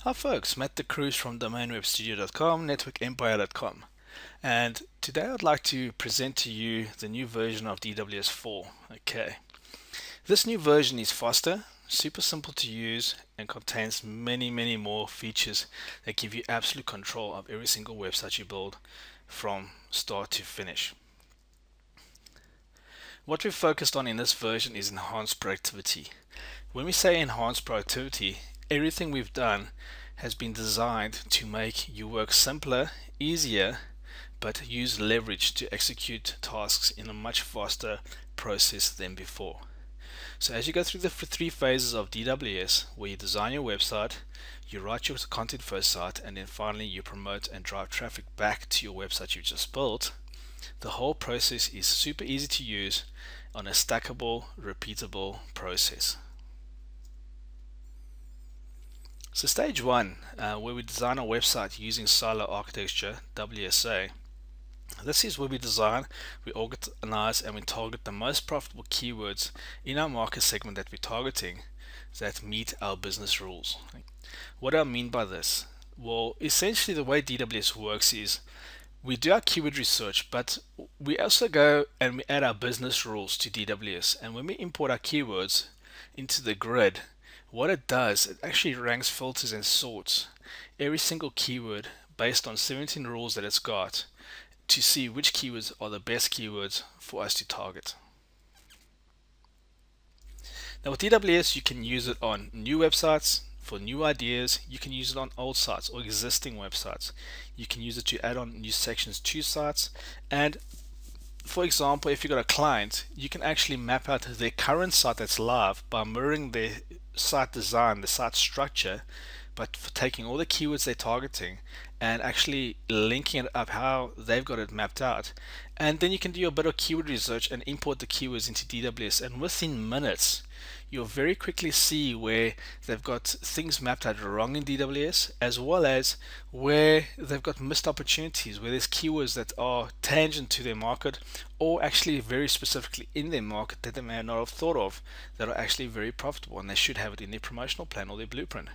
Hi folks, Matt the Cruz from domainwebstudio.com, networkempire.com, and today I'd like to present to you the new version of DWS4. Okay, this new version is faster, super simple to use, and contains many more features that give you absolute control of every single website you build from start to finish. What we've focused on in this version is enhanced productivity. When we say enhanced productivity, everything we've done has been designed to make your work simpler, easier, but use leverage to execute tasks in a much faster process than before. So as you go through the three phases of DWS, where you design your website, you write your content for a site, and then finally you promote and drive traffic back to your website you just built, the whole process is super easy to use on a stackable, repeatable process. So stage one, where we design a website using silo architecture, WSA. This is where we design, we organize, and we target the most profitable keywords in our market segment that we're targeting that meet our business rules. What do I mean by this? Well, essentially the way DWS works is we do our keyword research, but we also go and we add our business rules to DWS. And when we import our keywords into the grid, what it does, it actually ranks, filters, and sorts every single keyword based on 17 rules that it's got to see which keywords are the best keywords for us to target. Now with DWS, you can use it on new websites, for new ideas. You can use it on old sites or existing websites. You can use it to add on new sections to sites, and for example, if you've got a client, you can actually map out their current site that's live by mirroring their site design, the site structure, but for taking all the keywords they're targeting and actually linking it up how they've got it mapped out. And then you can do a bit of keyword research and import the keywords into DWS, and within minutes you'll very quickly see where they've got things mapped out wrong in DWS, as well as where they've got missed opportunities, where there's keywords that are tangent to their market or actually very specifically in their market that they may not have thought of, that are actually very profitable, and they should have it in their promotional plan or their blueprint.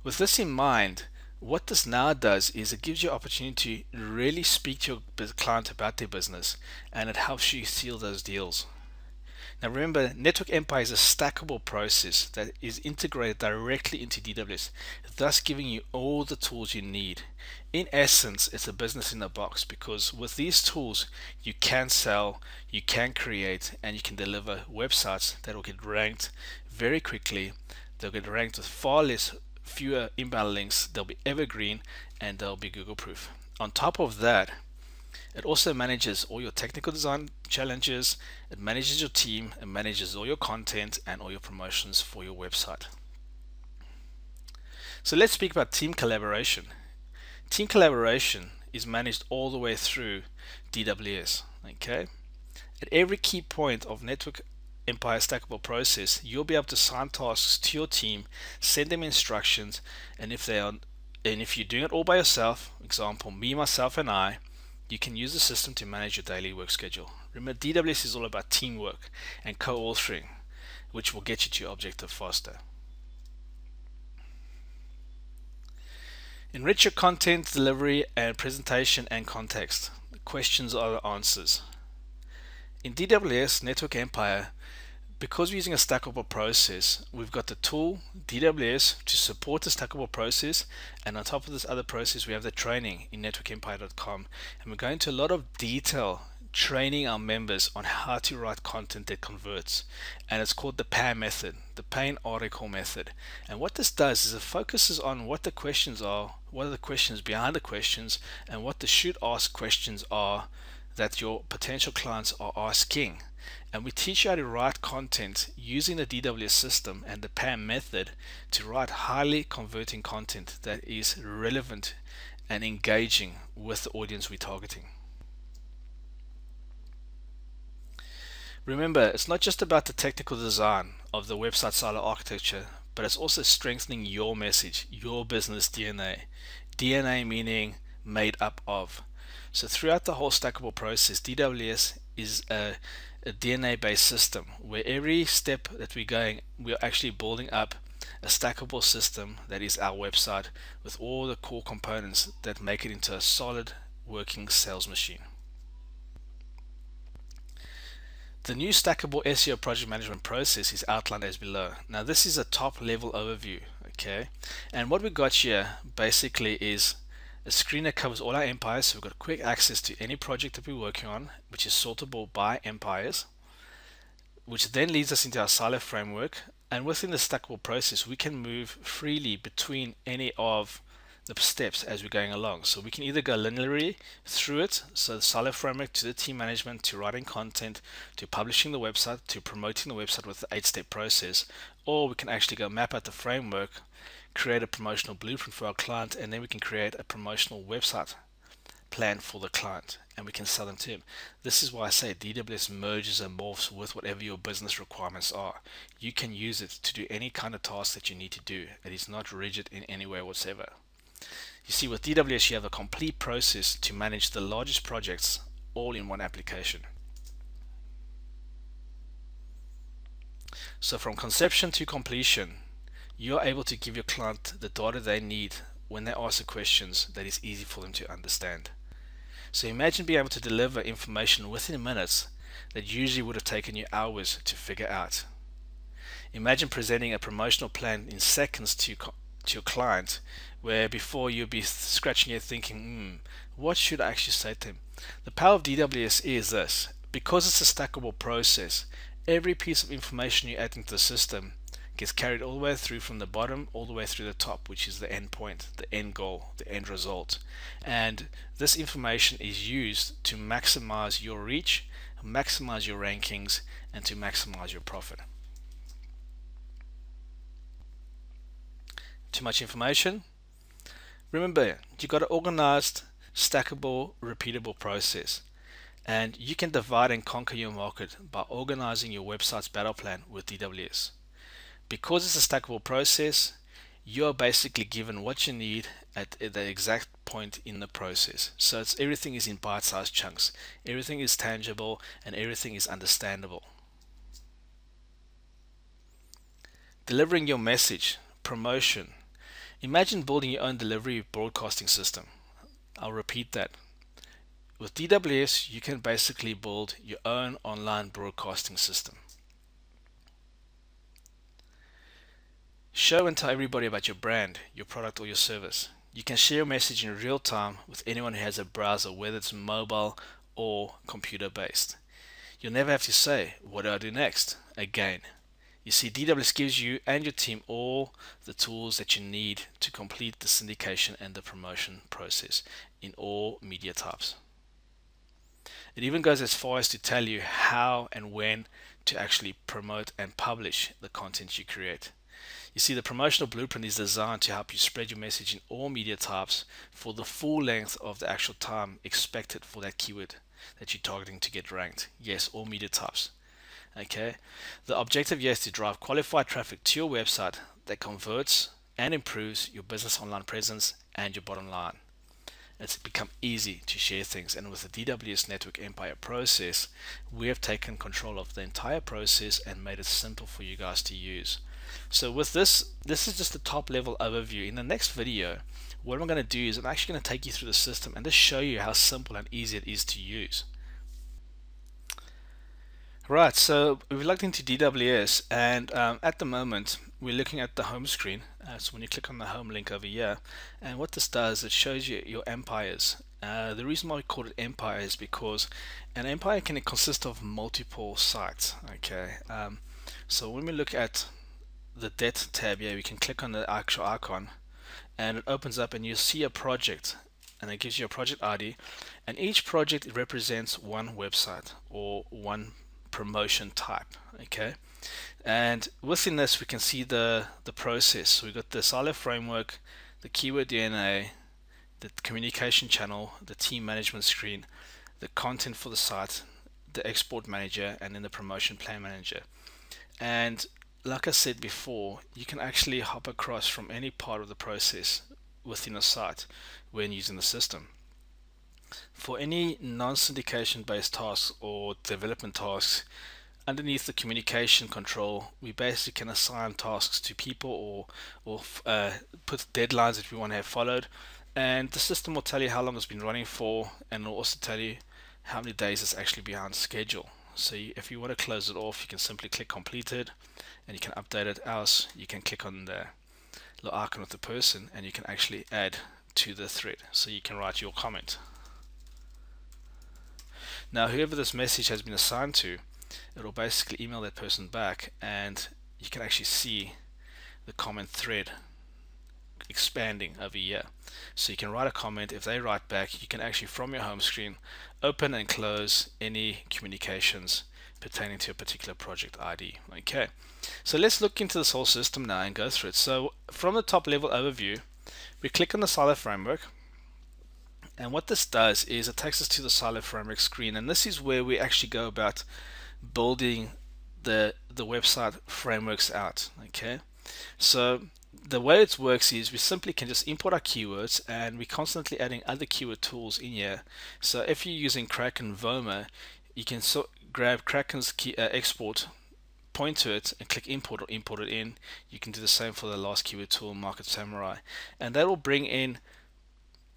With this in mind, what this now does is it gives you opportunity to really speak to your client about their business, and it helps you seal those deals. Now remember, Network Empire is a stackable process that is integrated directly into DWS, thus giving you all the tools you need. In essence, it's a business in a box, because with these tools you can sell, you can create, and you can deliver websites that will get ranked very quickly. They'll get ranked with fewer inbound links, they'll be evergreen, and they'll be Google proof. On top of that, it also manages all your technical design challenges, it manages your team, it manages all your content and all your promotions for your website. So let's speak about team collaboration. Team collaboration is managed all the way through DWS. Okay, at every key point of Network Empire stackable process, you'll be able to assign tasks to your team, send them instructions, and if you're doing it all by yourself, example me, myself, and I, you can use the system to manage your daily work schedule. Remember, DWS is all about teamwork and co-authoring, which will get you to your objective faster. Enrich your content, delivery, and presentation and context. The questions are the answers. In DWS Network Empire, because we're using a stackable process, we've got the tool DWS to support the stackable process, and on top of this other process we have the training in networkempire.com, and we're going into a lot of detail training our members on how to write content that converts, and it's called the PAM method, the Pain Article Method. And what this does is it focuses on what the questions are, what are the questions behind the questions, and what the should ask questions are that your potential clients are asking. And we teach you how to write content using the DWS system and the PAM method to write highly converting content that is relevant and engaging with the audience we're targeting. Remember, it's not just about the technical design of the website silo architecture, but it's also strengthening your message, your business DNA. DNA meaning made up of. So throughout the whole stackable process, DWS is a DNA based system where every step that we're actually building up a stackable system that is our website with all the core components that make it into a solid working sales machine. The new stackable SEO project management process is outlined as below. Now this is a top level overview, okay, and what we got here basically is a screen that covers all our empires, so we've got quick access to any project that we're working on, which is sortable by empires, which then leads us into our silo framework. And within the stackable process, we can move freely between any of the steps as we're going along. So we can either go linearly through it, so the silo framework to the team management, to writing content, to publishing the website, to promoting the website with the 8-step process, or we can actually go map out the framework, create a promotional blueprint for our client, and then we can create a promotional website plan for the client, and we can sell them to him. This is why I say DWS merges and morphs with whatever your business requirements are. You can use it to do any kind of task that you need to do. It is not rigid in any way whatsoever. You see, with DWS you have a complete process to manage the largest projects all in one application. So from conception to completion, you are able to give your client the data they need when they ask the questions that is easy for them to understand. So imagine being able to deliver information within minutes that usually would have taken you hours to figure out. Imagine presenting a promotional plan in seconds to your client, where before you'd be scratching your head thinking, what should I actually say to him? The power of DWS is this: because it's a stackable process, every piece of information you add into the system gets carried all the way through from the bottom all the way through the top, which is the end point, the end goal, the end result. And this information is used to maximize your reach, maximize your rankings, and to maximize your profit. Too much information? Remember, you got an organized, stackable, repeatable process, and you can divide and conquer your market by organizing your website's battle plan with DWS. Because it's a stackable process, you're basically given what you need at the exact point in the process. So everything is in bite-sized chunks, everything is tangible, and everything is understandable. Delivering your message, promotion. Imagine building your own delivery broadcasting system. I'll repeat that. With DWS, you can basically build your own online broadcasting system. Show and tell everybody about your brand, your product, or your service. You can share your message in real time with anyone who has a browser, whether it's mobile or computer based. You'll never have to say, what do I do next? Again. You see, DWS gives you and your team all the tools that you need to complete the syndication and the promotion process in all media types. It even goes as far as to tell you how and when to actually promote and publish the content you create. You see, the promotional blueprint is designed to help you spread your message in all media types for the full length of the actual time expected for that keyword that you're targeting to get ranked. Yes, all media types. Okay, the objective here is to drive qualified traffic to your website that converts and improves your business online presence and your bottom line. It's become easy to share things, and with the DWS Network Empire process, we have taken control of the entire process and made it simple for you guys to use. So with this is just the top level overview. In the next video, what I'm going to do is I'm actually going to take you through the system and just show you how simple and easy it is to use. Right, so we've logged into DWS, and at the moment we're looking at the home screen. So when you click on the home link over here, and what this does, it shows you your empires. The reason why we call it empire is because an empire can consist of multiple sites. Okay, so when we look at the det tab here, we can click on the actual icon and it opens up and you see a project, and it gives you a project ID, and each project represents one website or one promotion type. Okay, and within this we can see the process. So we've got the silo framework, the keyword DNA, the communication channel, the team management screen, the content for the site, the export manager, and then the promotion plan manager. And like I said before, you can actually hop across from any part of the process within a site when using the system. For any non-syndication based tasks or development tasks, underneath the communication control, we basically can assign tasks to people or put deadlines that we want to have followed, and the system will tell you how long it's been running for, and it'll also tell you how many days it's actually behind schedule. So if you want to close it off, you can simply click completed and you can update it. Else you can click on the little icon of the person and you can actually add to the thread, so you can write your comment. Now whoever this message has been assigned to, it'll basically email that person back, and you can actually see the comment thread expanding over here. So you can write a comment. If they write back, you can actually from your home screen open and close any communications pertaining to a particular project ID. Okay, so let's look into this whole system now and go through it. So from the top level overview, we click on the Silo framework, and what this does is it takes us to the Silo framework screen, and this is where we actually go about building the website frameworks out. Okay, so the way it works is we simply can just import our keywords, and we're constantly adding other keyword tools in here. So if you're using Kraken Voma, you can grab Kraken's export, point to it and click import or import it in. You can do the same for the last keyword tool, Market Samurai, and that will bring in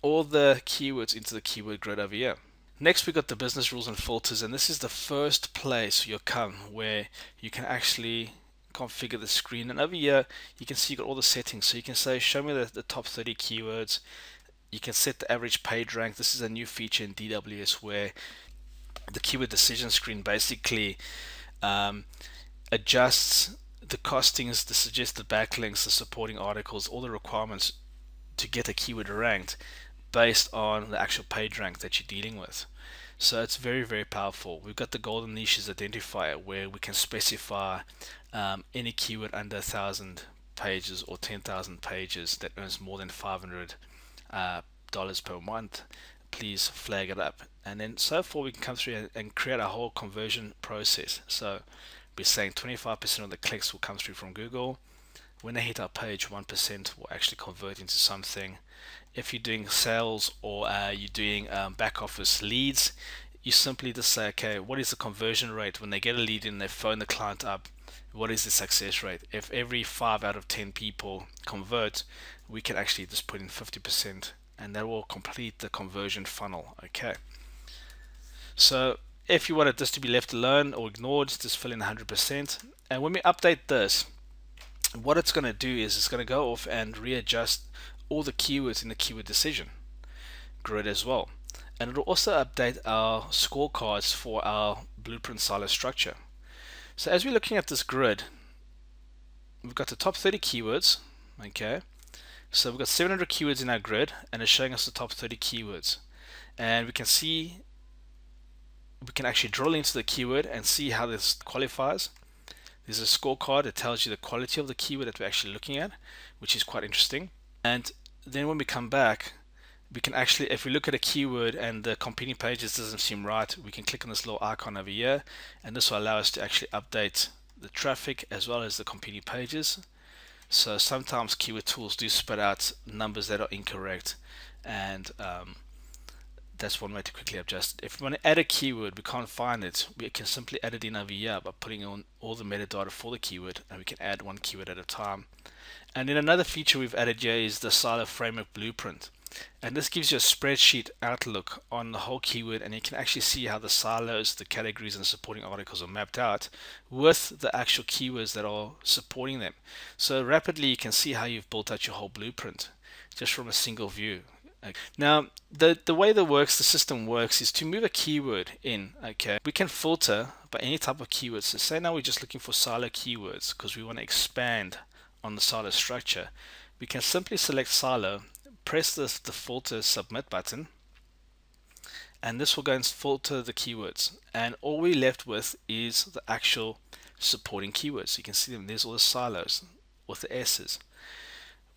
all the keywords into the keyword grid over here. Next we got the business rules and filters, and this is the first place you'll come where you can actually configure the screen. And over here you can see you got all the settings, so you can say show me the top 30 keywords. You can set the average page rank. This is a new feature in DWS where the keyword decision screen basically adjusts the costings, the suggested backlinks, the supporting articles, all the requirements to get a keyword ranked based on the actual page rank that you're dealing with. So it's very, very powerful. We've got the golden niches identifier where we can specify any keyword under 1,000 pages or 10,000 pages that earns more than $500 per month. Please flag it up, and then so forth. We can come through and create a whole conversion process. So we're saying 25% of the clicks will come through from Google. When they hit our page, 1% will actually convert into something. If you're doing sales or you're doing back office leads, you simply just say, okay, what is the conversion rate when they get a lead in, they phone the client up? What is the success rate? If every 5 out of 10 people convert, we can actually just put in 50%, and that will complete the conversion funnel. Okay, so if you wanted this to be left alone or ignored, just fill in 100%. And when we update this, what it's going to do is it's going to go off and readjust all the keywords in the keyword decision grid as well, and it will also update our scorecards for our blueprint silo structure. So as we're looking at this grid, we've got the top 30 keywords. Okay, so we've got 700 keywords in our grid, and it's showing us the top 30 keywords, and we can see, we can actually drill into the keyword and see how this qualifies. There's a scorecard that tells you the quality of the keyword that we're actually looking at, which is quite interesting. And then when we come back, we can actually, if we look at a keyword and the competing pages doesn't seem right, we can click on this little icon over here, and this will allow us to actually update the traffic as well as the competing pages. So sometimes keyword tools do spit out numbers that are incorrect, and that's one way to quickly adjust it. If we want to add a keyword, we can't find it, we can simply add it in over here by putting on all the metadata for the keyword, and we can add one keyword at a time. And then another feature we've added here is the Silo Framework Blueprint, and this gives you a spreadsheet outlook on the whole keyword, and you can actually see how the silos, the categories, and the supporting articles are mapped out with the actual keywords that are supporting them. So rapidly you can see how you've built out your whole blueprint just from a single view. Now the way the system works is to move a keyword in. Okay, we can filter by any type of keywords. So say now we're just looking for silo keywords because we want to expand on the silo structure. We can simply select silo, press the filter submit button, and this will go and filter the keywords, and all we're left with is the actual supporting keywords. So you can see them, there's all the silos with the S's.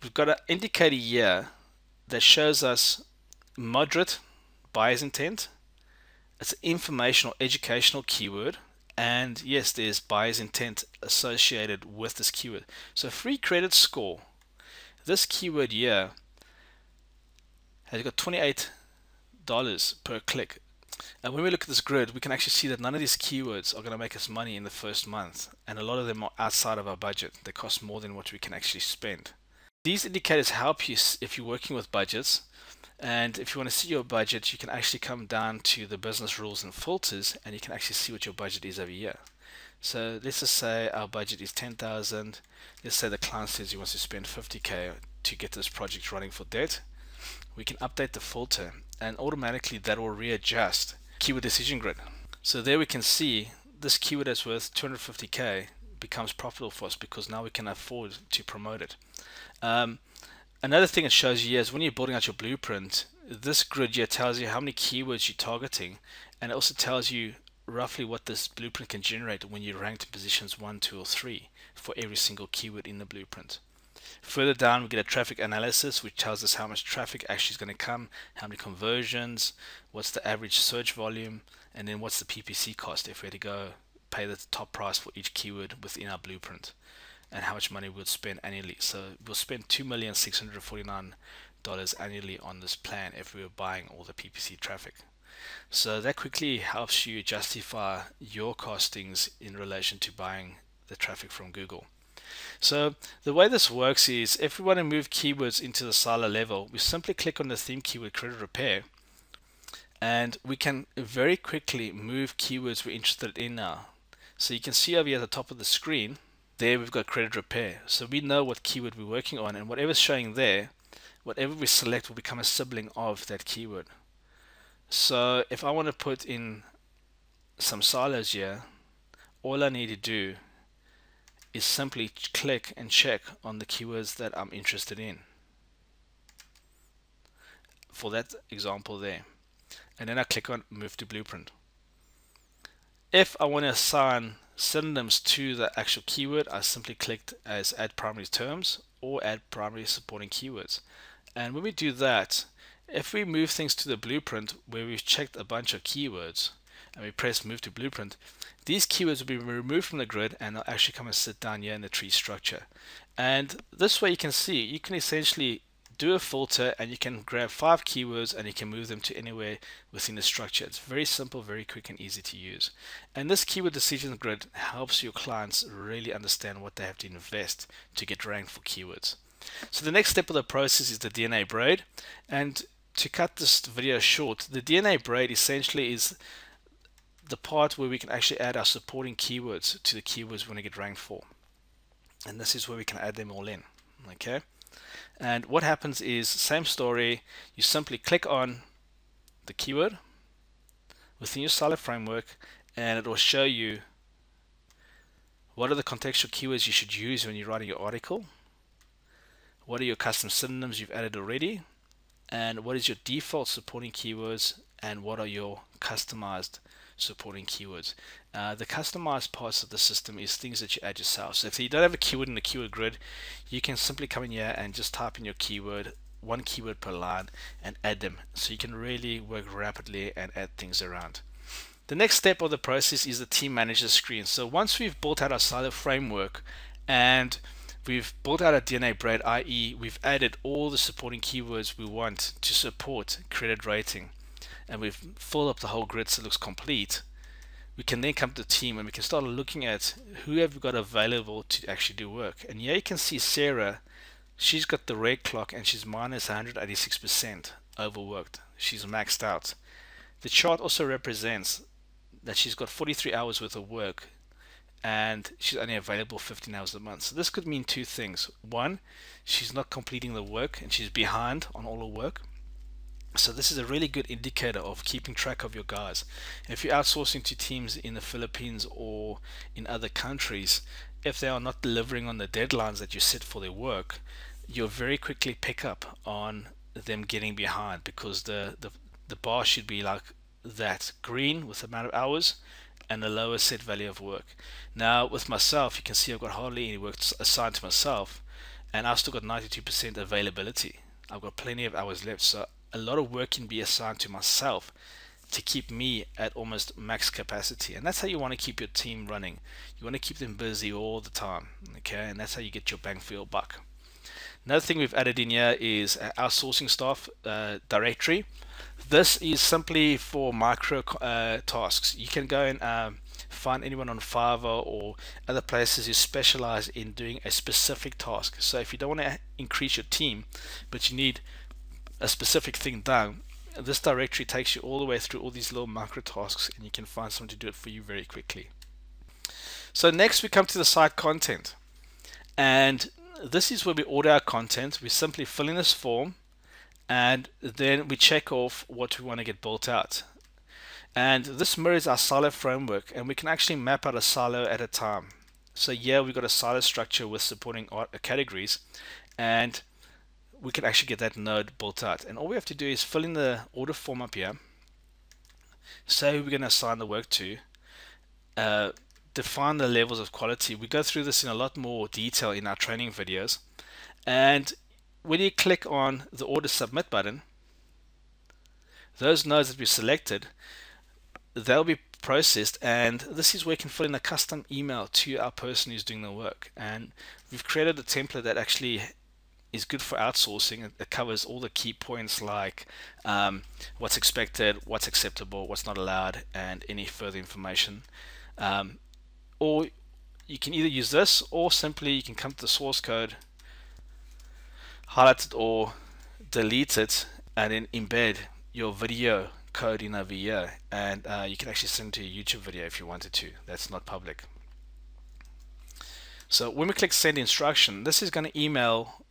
We've got an indicator here that shows us moderate buyer's intent. It's an informational educational keyword, and yes, there's buyer's intent associated with this keyword. So free credit score, this keyword here has got $28 per click. And when we look at this grid, we can actually see that none of these keywords are going to make us money in the first month, and a lot of them are outside of our budget. They cost more than what we can actually spend. These indicators help you if you're working with budgets, and if you want to see your budget, you can actually come down to the business rules and filters, and you can actually see what your budget is every year. So let's just say our budget is 10,000. Let's say the client says he wants to spend 50k to get this project running for debt. We can update the filter, and automatically that will readjust keyword decision grid. So there we can see this keyword that's worth 250k becomes profitable for us because now we can afford to promote it. Another thing it shows you is when you're building out your blueprint, this grid here tells you how many keywords you're targeting, and it also tells you roughly what this blueprint can generate when you rank in positions 1, 2, or 3 for every single keyword in the blueprint. Further down, we get a traffic analysis, which tells us how much traffic actually is going to come, how many conversions, what's the average search volume, and then what's the PPC cost if we had to go pay the top price for each keyword within our blueprint, and how much money we'll spend annually. So we'll spend $2,649 annually on this plan if we were buying all the PPC traffic. So that quickly helps you justify your costings in relation to buying the traffic from Google. So the way this works is if we want to move keywords into the silo level, we simply click on the theme keyword credit repair, and we can very quickly move keywords we're interested in now. So you can see over here at the top of the screen, there we've got credit repair. So we know what keyword we're working on, and whatever's showing there, whatever we select will become a sibling of that keyword. So if I want to put in some silos here, all I need to do is simply click and check on the keywords that I'm interested in for that example there, and then I click on move to blueprint. If I want to assign synonyms to the actual keyword, I simply clicked as add primary terms or add primary supporting keywords. And when we do that, if we move things to the blueprint where we've checked a bunch of keywords and we press move to blueprint, these keywords will be removed from the grid and they'll actually come and sit down here in the tree structure. And this way you can see, you can essentially do a filter and you can grab 5 keywords and you can move them to anywhere within the structure. It's very simple, very quick and easy to use. And this keyword decision grid helps your clients really understand what they have to invest to get ranked for keywords. So the next step of the process is the DNA braid. And to cut this video short, the DNA braid essentially is the part where we can actually add our supporting keywords to the keywords we want to get ranked for. And this is where we can add them all in. Okay. And what happens is, same story, you simply click on the keyword within your silo framework and it will show you what are the contextual keywords you should use when you're writing your article, what are your custom synonyms you've added already, and what is your default supporting keywords, and what are your customized supporting keywords. The customized parts of the system is things that you add yourself. So if you don't have a keyword in the keyword grid, you can simply come in here and just type in your keyword, 1 keyword per line, and add them. So you can really work rapidly and add things around. The next step of the process is the team manager screen. So once we've built out our silo framework and we've built out a DNA braid, i.e. we've added all the supporting keywords we want to support credit rating, and we've filled up the whole grid so it looks complete, we can then come to the team and we can start looking at who have we got available to actually do work. And here you can see Sarah, she's got the red clock and she's minus 186% overworked. She's maxed out. The chart also represents that she's got 43 hours worth of work and she's only available 15 hours a month. So this could mean 2 things. One, she's not completing the work and she's behind on all her work. So this is a really good indicator of keeping track of your guys. If you're outsourcing to teams in the Philippines or in other countries, if they are not delivering on the deadlines that you set for their work, you'll very quickly pick up on them getting behind, because the bar should be like that, green with the amount of hours and the lower set value of work. Now with myself, you can see I've got hardly any work assigned to myself and I've still got 92% availability. I've got plenty of hours left, so a lot of work can be assigned to myself to keep me at almost max capacity. And that's how you want to keep your team running. You want to keep them busy all the time, okay? And that's how you get your bang for your buck. Another thing we've added in here is our sourcing staff directory. This is simply for micro tasks. You can go and find anyone on Fiverr or other places who specialize in doing a specific task. So if you don't want to increase your team, but you need a specific thing done, this directory takes you all the way through all these little micro tasks, and you can find someone to do it for you very quickly. So next we come to the site content, and this is where we order our content. We simply fill in this form, and then we check off what we want to get built out. And this mirrors our silo framework, and we can actually map out a silo at a time. So here we've got a silo structure with supporting categories, and we can actually get that node built out. And all we have to do is fill in the order form up here, say we're going to assign the work to, define the levels of quality. We go through this in a lot more detail in our training videos. And when you click on the order submit button, those nodes that we selected, they'll be processed, and this is where you can fill in a custom email to our person who's doing the work. And we've created a template that actually is good for outsourcing. It covers all the key points like what's expected, what's acceptable, what's not allowed, and any further information. Or you can either use this, or simply you can come to the source code, highlight it or delete it, and then embed your video code in over here, and you can actually send it to a YouTube video if you wanted to. That's not public. So when we click send instruction, this is going to email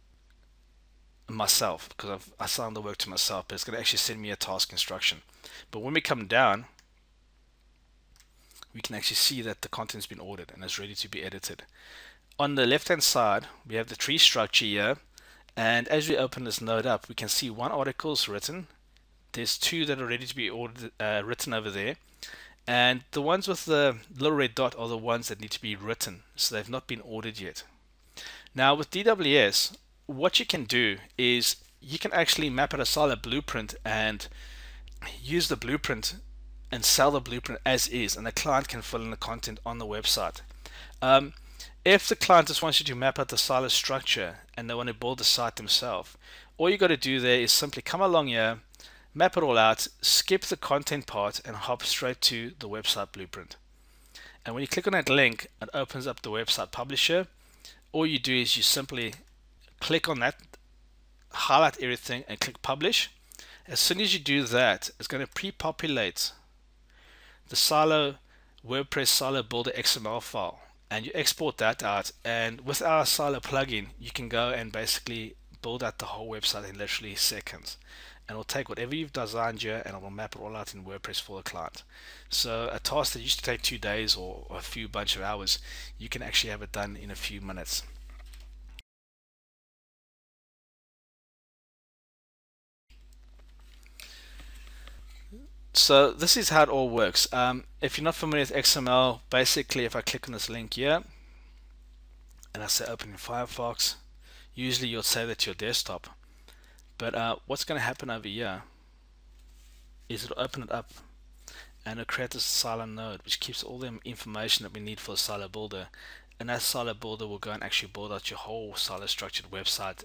myself because I've assigned the work to myself, but it's going to actually send me a task instruction. But when we come down, we can actually see that the content's been ordered and is ready to be edited. On the left hand side, we have the tree structure here, and as we open this node up, we can see one article is written. There's two that are ready to be ordered, written over there, and the ones with the little red dot are the ones that need to be written, so they've not been ordered yet. Now with DWS, what you can do is you can actually map out a solid blueprint and use the blueprint and sell the blueprint as is, and the client can fill in the content on the website. If the client just wants you to map out the silo structure and they want to build the site themselves, all you got to do there is simply come along here, map it all out, skip the content part, and hop straight to the website blueprint. And when you click on that link, it opens up the website publisher. All you do is you simply click on that, highlight everything, and click publish. As soon as you do that, it's going to pre-populate the silo WordPress silo builder XML file, and you export that out, and with our silo plugin you can go and basically build out the whole website in literally seconds, and it'll take whatever you've designed here and it will map it all out in WordPress for the client. So a task that used to take 2 days or a few bunch of hours, you can actually have it done in a few minutes. So this is how it all works. If you're not familiar with XML, basically if I click on this link here and I say open in Firefox, usually you'll save that to your desktop, but what's going to happen over here is it'll open it up and it'll create this silo node which keeps all the information that we need for the silo builder, and that silo builder will go and actually build out your whole silo structured website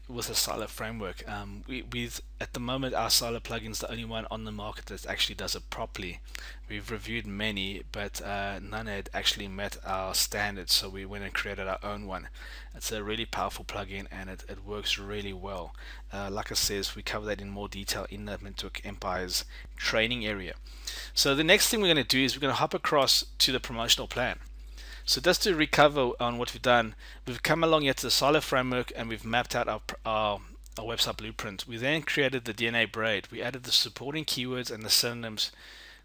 with a silo framework. At the moment, our silo plugin is the only one on the market that actually does it properly. We've reviewed many, but none had actually met our standards, so we went and created our own one. It's a really powerful plugin, and it works really well. Like I says, we cover that in more detail in the Mentor Empire's training area. So the next thing we're going to do is we're going to hop across to the promotional plan. So just to recover on what we've done, we've come along here to the silo framework and we've mapped out our website blueprint. We then created the DNA braid. We added the supporting keywords and the synonyms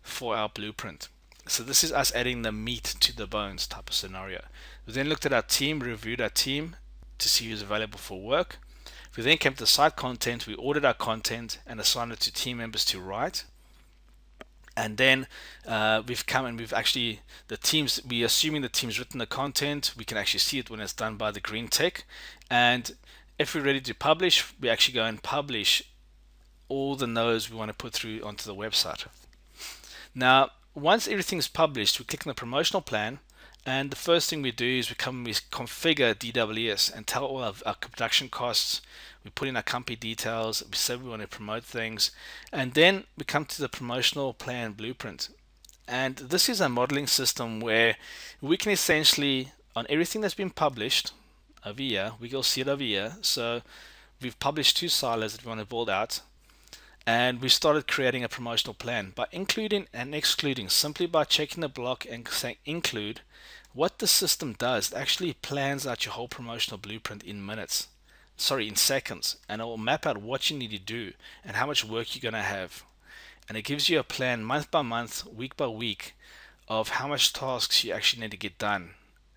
for our blueprint. So this is us adding the meat to the bones type of scenario. We then looked at our team, reviewed our team to see who's available for work. We then came to the site content. We ordered our content and assigned it to team members to write. And then we've come and we've actually, we're assuming the team's written the content. We can actually see it when it's done by the green tick. And if we're ready to publish, we actually go and publish all the nodes we want to put through onto the website. Now, once everything's published, we click on the promotional plan, And the first thing we do is we configure DWS and tell all of our production costs. We put in our company details. We say we want to promote things, and then we come to the promotional plan blueprint. And this is a modeling system where we can essentially, on everything that's been published over here, we will see it over here. So we've published 2 silos that we want to build out, and we started creating a promotional plan by including and excluding. Simply by checking the block and saying include, what the system does, it actually plans out your whole promotional blueprint in seconds, and it will map out what you need to do and how much work you're going to have. And it gives you a plan month by month, week by week, of how much tasks you actually need to get done,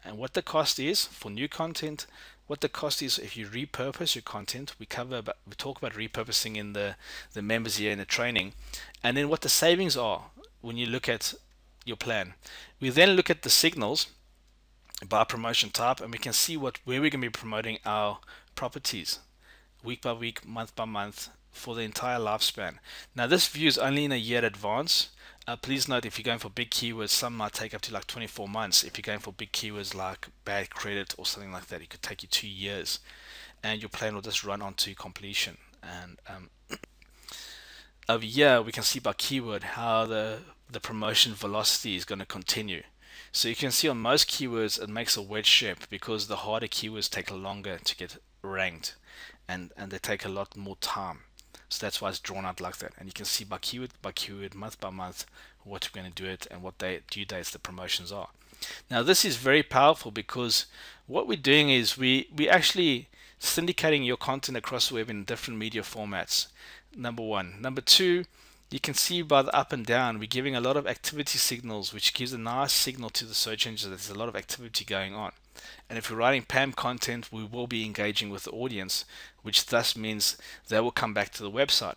and what the cost is for new content, what the cost is if you repurpose your content. We talk about repurposing in the members here in the training, and then what the savings are when you look at your plan. We then look at the signals by promotion type, and we can see where we're going to be promoting our properties week by week, month by month, for the entire lifespan. Now this view is only in a year in advance. Please note, if you're going for big keywords, some might take up to like 24 months. If you're going for big keywords like bad credit or something like that, it could take you 2 years, and your plan will just run on to completion. And over here we can see by keyword how the promotion velocity is going to continue. So you can see on most keywords it makes a wedge shape, because the harder keywords take longer to get ranked, and they take a lot more time. So that's why it's drawn out like that. And you can see by keyword, month by month, what we're going to do it and what due dates the promotions are. Now this is very powerful, because what we're doing is we actually syndicating your content across the web in different media formats. Number one. Number two, you can see by the up and down, we're giving a lot of activity signals, which gives a nice signal to the search engine that there's a lot of activity going on. And if we're writing PAM content, we will be engaging with the audience, which thus means they will come back to the website.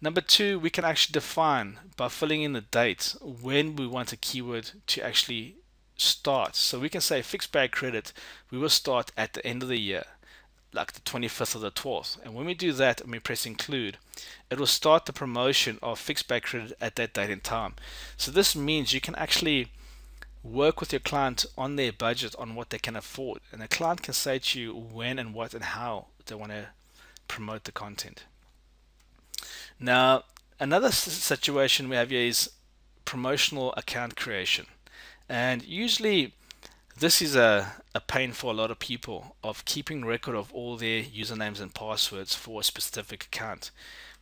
Number two, we can actually define by filling in the date when we want a keyword to actually start. So we can say fixed bad credit, we will start at the end of the year, like the 25th or the 12th. And when we do that and we press include, it will start the promotion of fixed bad credit at that date and time. So this means you can actually work with your client on their budget, on what they can afford, and the client can say to you when and what and how they want to promote the content. Now another situation we have here is promotional account creation, and usually this is a pain for a lot of people, of keeping record of all their usernames and passwords for a specific account.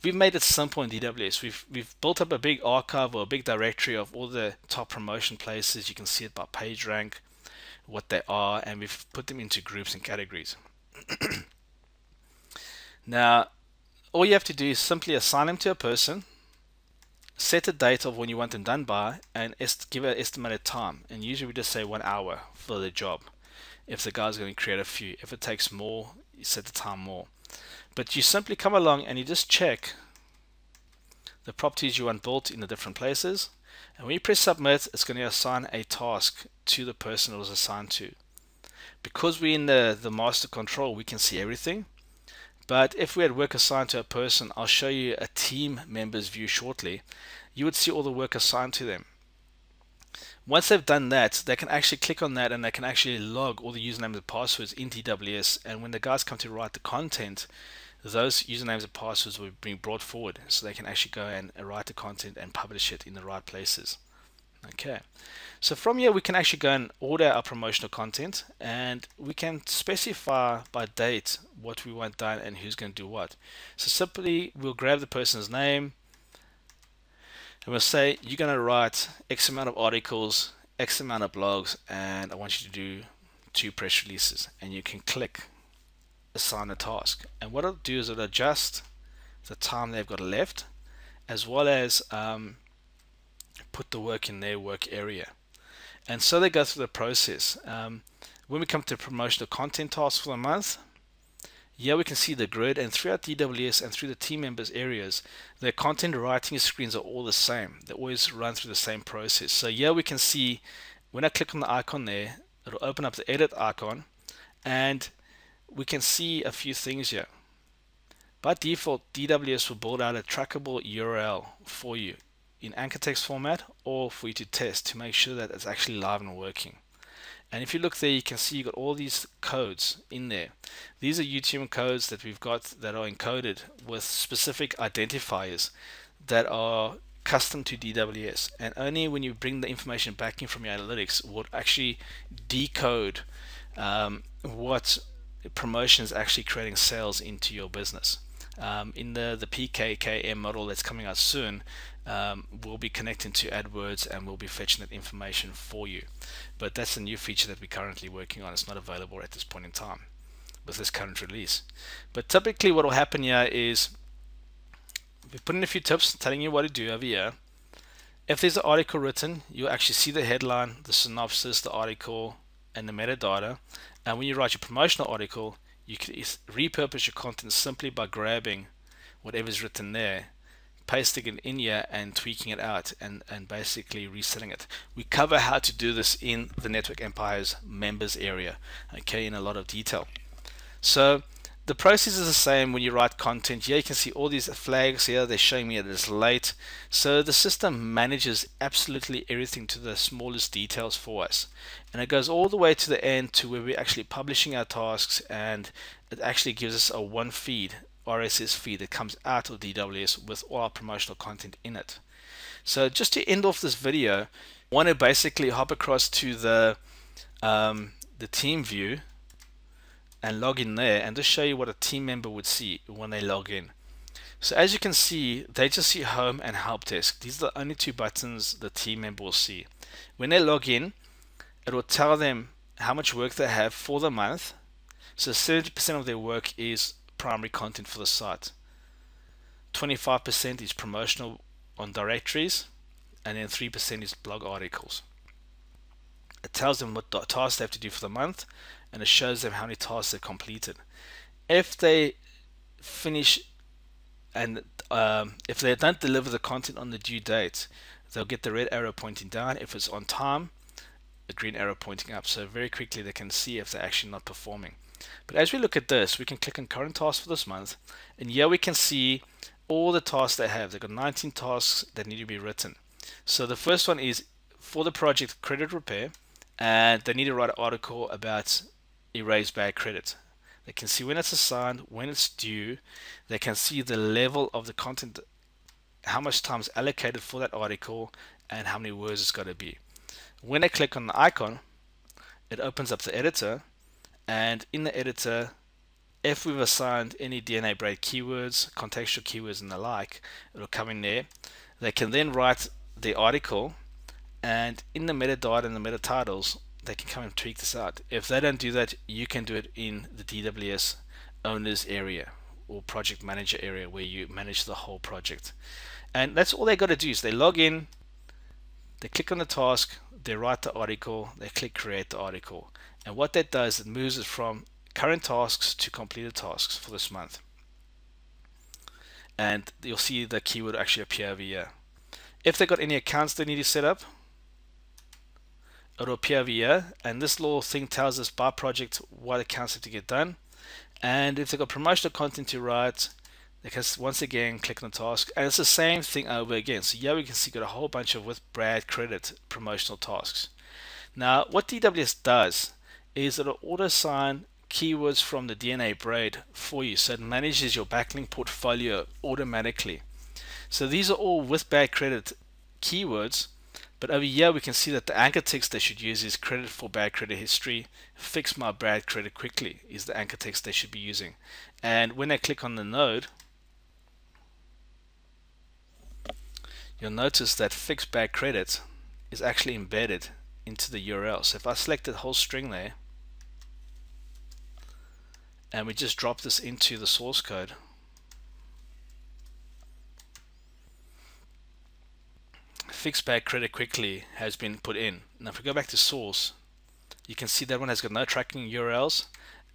We've made it simple in DWS. We've built up a big archive or a big directory of all the top promotion places. You can see it by page rank, what they are, and we've put them into groups and categories. Now all you have to do is simply assign them to a person, set a date of when you want them done by, and give an estimated time. And usually we just say 1 hour for the job if the guy's going to create a few. If it takes more, you set the time more. But you simply come along and you just check the properties you want built in the different places, and when you press submit, it's going to assign a task to the person it was assigned to. Because we're in the master control, we can see everything. But if we had work assigned to a person, I'll show you a team member's view shortly, you would see all the work assigned to them. Once they've done that, they can actually click on that and they can actually log all the usernames and passwords in DWS, and when the guys come to write the content, those usernames and passwords will be brought forward, so they can actually go and write the content and publish it in the right places. Okay, so from here we can actually go and order our promotional content, and we can specify by date what we want done and who's going to do what. So simply we'll grab the person's name and we'll say you're going to write X amount of articles, X amount of blogs, and I want you to do 2 press releases, and you can click assign a task. And what it'll do is it'll adjust the time they've got left, as well as put the work in their work area. And so they go through the process. When we come to promotional content tasks for the month, here we can see the grid, and throughout DWS and through the team members areas, the content writing screens are all the same. They always run through the same process. So here we can see, when I click on the icon there, it'll open up the edit icon, and we can see a few things here. By default, DWS will build out a trackable URL for you in anchor text format, or for you to test to make sure that it's actually live and working. And if you look there, you can see you got all these codes in there. These are UTM codes that we've got that are encoded with specific identifiers that are custom to DWS, and only when you bring the information back in from your analytics will actually decode what promotion is actually creating sales into your business. In the PKKM model that's coming out soon, we'll be connecting to AdWords and we'll be fetching that information for you. But that's a new feature that we're currently working on. It's not available at this point in time with this current release. But typically what will happen here is we put in a few tips telling you what to do over here. If there's an article written, you'll actually see the headline, the synopsis, the article, and the metadata. And when you write your promotional article, you can repurpose your content simply by grabbing whatever's written there, pasting it in here and tweaking it out and basically resetting it. We cover how to do this in the Network Empires members area, okay, in a lot of detail. So the process is the same when you write content. Here you can see all these flags here, they're showing me that it's late. So the system manages absolutely everything to the smallest details for us. And it goes all the way to the end to where we're actually publishing our tasks, and it actually gives us a one feed, RSS feed that comes out of DWS with all our promotional content in it. So just to end off this video, I want to basically hop across to the team view and log in there and just show you what a team member would see when they log in. So as you can see, they just see home and help desk. These are the only two buttons the team member will see. When they log in, it will tell them how much work they have for the month. So 70% of their work is primary content for the site, 25% is promotional on directories, and then 3% is blog articles. It tells them what tasks they have to do for the month, and it shows them how many tasks they've completed. If they finish and if they don't deliver the content on the due date, they'll get the red arrow pointing down. If it's on time, the green arrow pointing up. So very quickly they can see if they're actually not performing. But as we look at this, we can click on current tasks for this month, and here we can see all the tasks they have. They've got 19 tasks that need to be written. So the first one is for the project credit repair, and they need to write an article about erase bad credit. They can see when it's assigned, when it's due. They can see the level of the content, how much time is allocated for that article, and how many words it's got to be. When I click on the icon, it opens up the editor, and in the editor, if we've assigned any DNA braid keywords, contextual keywords and the like, it'll come in there. They can then write the article, and in the metadata and the meta titles, they can come and tweak this out. If they don't do that, you can do it in the DWS owners area or project manager area where you manage the whole project. And that's all they got to do is they log in, they click on the task, they write the article, they click create the article. And what that does, it moves it from current tasks to completed tasks for this month. And you'll see the keyword actually appear over here. If they've got any accounts they need to set up, it'll appear over here, and this little thing tells us by project what accounts have to get done. And if they've got promotional content to write, they can once again click on the task, and it's the same thing over again. So here we can see got a whole bunch of with Brad credit promotional tasks. Now what DWS does is it'll auto assign keywords from the DNA braid for you, so it manages your backlink portfolio automatically. So these are all with bad credit keywords, but over here we can see that the anchor text they should use is credit for bad credit history, fix my bad credit quickly is the anchor text they should be using. And when I click on the node, you'll notice that fix bad credit is actually embedded into the URL. So if I select the whole string there and we just drop this into the source code, fix bad credit quickly has been put in. Now if we go back to source, you can see that one has got no tracking URLs,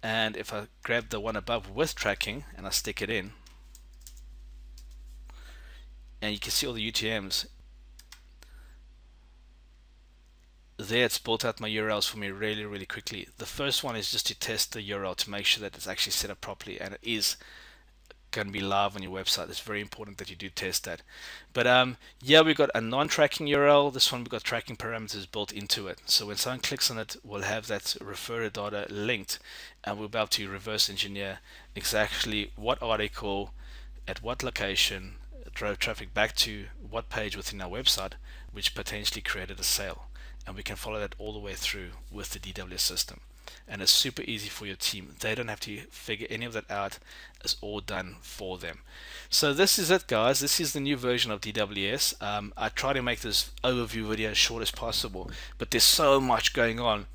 and if I grab the one above with tracking and I stick it in, and you can see all the UTMs there, it's built out my URLs for me really quickly. The first one is just to test the URL to make sure that it's actually set up properly, and it is going to be live on your website. It's very important that you do test that. But yeah, we've got a non-tracking URL. This one we've got tracking parameters built into it. So when someone clicks on it, we'll have that referrer data linked, and we'll be able to reverse engineer exactly what article at what location drove traffic back to what page within our website which potentially created a sale, and we can follow that all the way through with the DWS system. And it's super easy for your team. They don't have to figure any of that out. It's all done for them. So this is it, guys. This is the new version of DWS. I try to make this overview video as short as possible, but there's so much going on,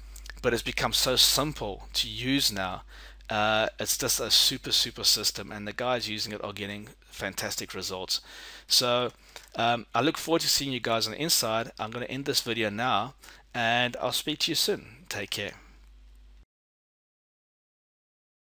but it's become so simple to use now. It's just a super system, and the guys using it are getting fantastic results. So I look forward to seeing you guys on the inside. I'm going to end this video now, and I'll speak to you soon. Take care.